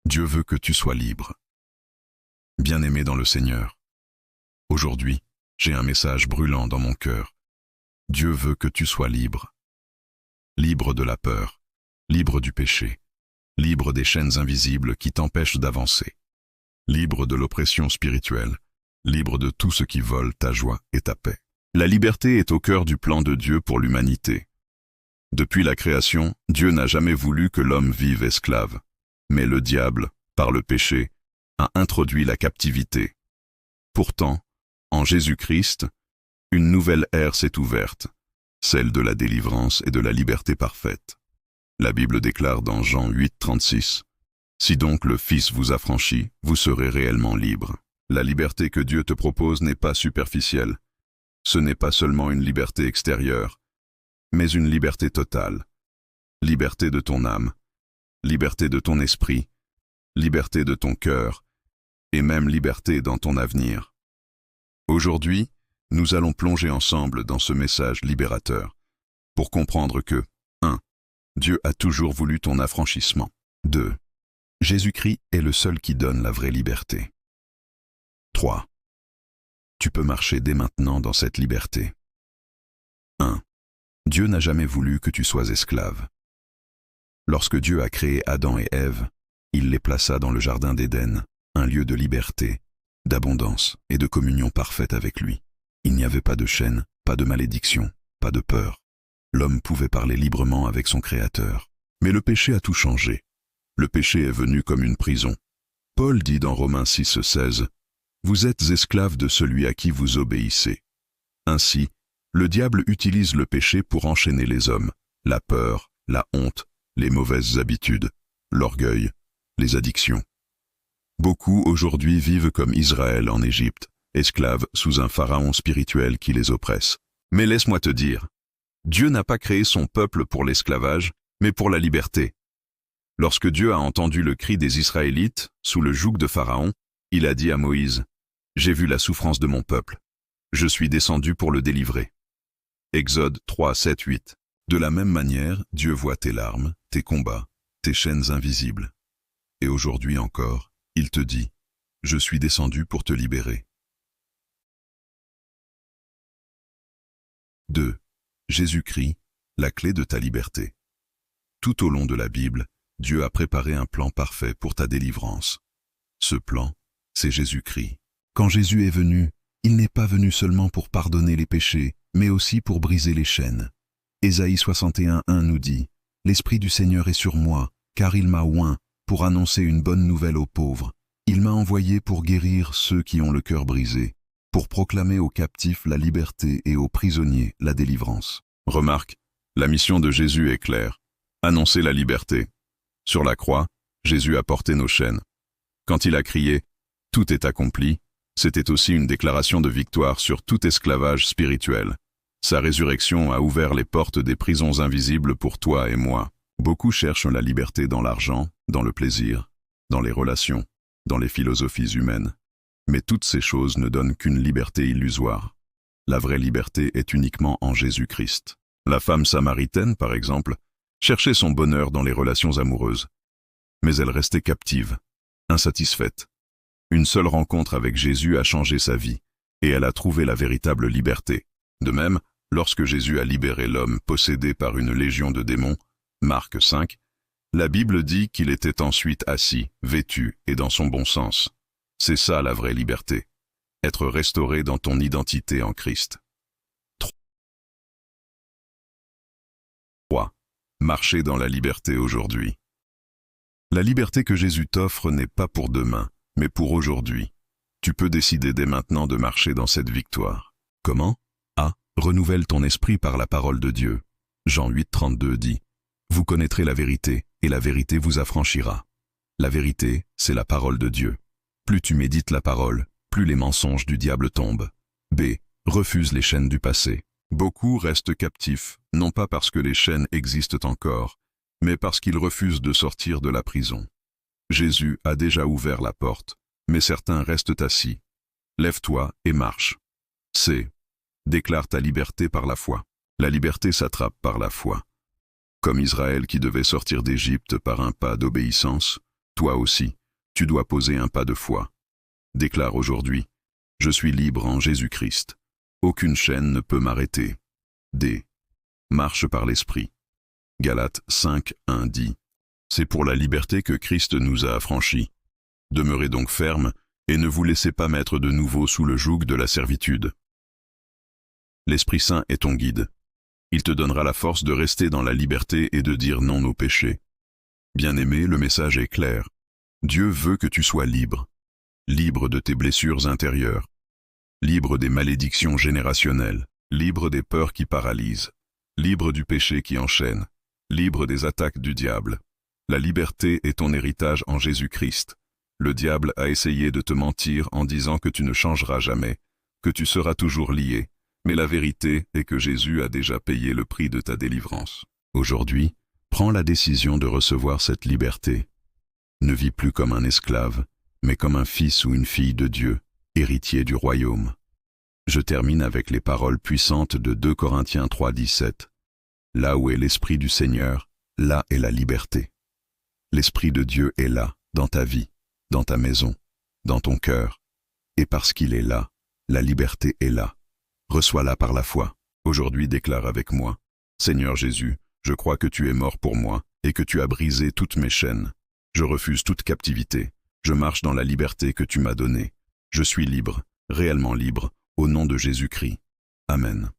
Dieu veut que tu sois libre. Bien-aimé dans le Seigneur, aujourd'hui, j'ai un message brûlant dans mon cœur. Dieu veut que tu sois libre. Libre de la peur, libre du péché, libre des chaînes invisibles qui t'empêchent d'avancer, libre de l'oppression spirituelle, libre de tout ce qui vole ta joie et ta paix. La liberté est au cœur du plan de Dieu pour l'humanité. Depuis la création, Dieu n'a jamais voulu que l'homme vive esclave. Mais le diable, par le péché, a introduit la captivité. Pourtant, en Jésus-Christ, une nouvelle ère s'est ouverte, celle de la délivrance et de la liberté parfaite. La Bible déclare dans Jean 8, 36, « Si donc le Fils vous affranchit, vous serez réellement libre. » La liberté que Dieu te propose n'est pas superficielle. Ce n'est pas seulement une liberté extérieure, mais une liberté totale. Liberté de ton âme, liberté de ton esprit, liberté de ton cœur, et même liberté dans ton avenir. Aujourd'hui, nous allons plonger ensemble dans ce message libérateur, pour comprendre que 1. Dieu a toujours voulu ton affranchissement. 2. Jésus-Christ est le seul qui donne la vraie liberté. 3. Tu peux marcher dès maintenant dans cette liberté. 1. Dieu n'a jamais voulu que tu sois esclave. Lorsque Dieu a créé Adam et Ève, il les plaça dans le jardin d'Éden, un lieu de liberté, d'abondance et de communion parfaite avec lui. Il n'y avait pas de chaîne, pas de malédiction, pas de peur. L'homme pouvait parler librement avec son Créateur. Mais le péché a tout changé. Le péché est venu comme une prison. Paul dit dans Romains 6, 16, « Vous êtes esclaves de celui à qui vous obéissez. » Ainsi, le diable utilise le péché pour enchaîner les hommes, la peur, la honte, les mauvaises habitudes, l'orgueil, les addictions. Beaucoup aujourd'hui vivent comme Israël en Égypte, esclaves sous un pharaon spirituel qui les oppresse. Mais laisse-moi te dire, Dieu n'a pas créé son peuple pour l'esclavage, mais pour la liberté. Lorsque Dieu a entendu le cri des Israélites, sous le joug de Pharaon, il a dit à Moïse, « J'ai vu la souffrance de mon peuple. Je suis descendu pour le délivrer. » Exode 3, 7, 8. De la même manière, Dieu voit tes larmes, tes combats, tes chaînes invisibles. Et aujourd'hui encore, il te dit, « Je suis descendu pour te libérer. » 2. Jésus-Christ, la clé de ta liberté. Tout au long de la Bible, Dieu a préparé un plan parfait pour ta délivrance. Ce plan, c'est Jésus-Christ. Quand Jésus est venu, il n'est pas venu seulement pour pardonner les péchés, mais aussi pour briser les chaînes. Ésaïe 61, 1 nous dit, « L'Esprit du Seigneur est sur moi, car il m'a oint pour annoncer une bonne nouvelle aux pauvres. Il m'a envoyé pour guérir ceux qui ont le cœur brisé, pour proclamer aux captifs la liberté et aux prisonniers la délivrance. » Remarque, la mission de Jésus est claire, annoncer la liberté. Sur la croix, Jésus a porté nos chaînes. Quand il a crié « Tout est accompli », c'était aussi une déclaration de victoire sur tout esclavage spirituel. Sa résurrection a ouvert les portes des prisons invisibles pour toi et moi. Beaucoup cherchent la liberté dans l'argent, dans le plaisir, dans les relations, dans les philosophies humaines. Mais toutes ces choses ne donnent qu'une liberté illusoire. La vraie liberté est uniquement en Jésus-Christ. La femme samaritaine, par exemple, cherchait son bonheur dans les relations amoureuses. Mais elle restait captive, insatisfaite. Une seule rencontre avec Jésus a changé sa vie, et elle a trouvé la véritable liberté. De même, lorsque Jésus a libéré l'homme possédé par une légion de démons, Marc 5, la Bible dit qu'il était ensuite assis, vêtu et dans son bon sens. C'est ça la vraie liberté, être restauré dans ton identité en Christ. 3. Marcher dans la liberté aujourd'hui. La liberté que Jésus t'offre n'est pas pour demain, mais pour aujourd'hui. Tu peux décider dès maintenant de marcher dans cette victoire. Comment? A. Renouvelle ton esprit par la parole de Dieu. Jean 8, 32 dit, « Vous connaîtrez la vérité, et la vérité vous affranchira. » La vérité, c'est la parole de Dieu. Plus tu médites la parole, plus les mensonges du diable tombent. B. Refuse les chaînes du passé. Beaucoup restent captifs, non pas parce que les chaînes existent encore, mais parce qu'ils refusent de sortir de la prison. Jésus a déjà ouvert la porte, mais certains restent assis. Lève-toi et marche. C. Déclare ta liberté par la foi. La liberté s'attrape par la foi. Comme Israël qui devait sortir d'Égypte par un pas d'obéissance, Toi aussi, tu dois poser un pas de foi. Déclare aujourd'hui, je suis libre en Jésus-Christ. Aucune chaîne ne peut m'arrêter. D. Marche par l'Esprit. Galates 5, 1 dit, c'est pour la liberté que Christ nous a affranchis. Demeurez donc fermes et ne vous laissez pas mettre de nouveau sous le joug de la servitude. L'Esprit Saint est ton guide. Il te donnera la force de rester dans la liberté et de dire non aux péchés. Bien-aimé, le message est clair. Dieu veut que tu sois libre. Libre de tes blessures intérieures. Libre des malédictions générationnelles. Libre des peurs qui paralysent. Libre du péché qui enchaîne. Libre des attaques du diable. La liberté est ton héritage en Jésus-Christ. Le diable a essayé de te mentir en disant que tu ne changeras jamais, que tu seras toujours lié, mais la vérité est que Jésus a déjà payé le prix de ta délivrance. Aujourd'hui, prends la décision de recevoir cette liberté. Ne vis plus comme un esclave, mais comme un fils ou une fille de Dieu, héritier du royaume. Je termine avec les paroles puissantes de 2 Corinthiens 3, 17. Là où est l'Esprit du Seigneur, là est la liberté. L'Esprit de Dieu est là, dans ta vie, dans ta maison, dans ton cœur. Et parce qu'il est là, la liberté est là. Reçois-la par la foi. Aujourd'hui, déclare avec moi, Seigneur Jésus, je crois que tu es mort pour moi et que tu as brisé toutes mes chaînes. Je refuse toute captivité. Je marche dans la liberté que tu m'as donnée. Je suis libre, réellement libre, au nom de Jésus-Christ. Amen.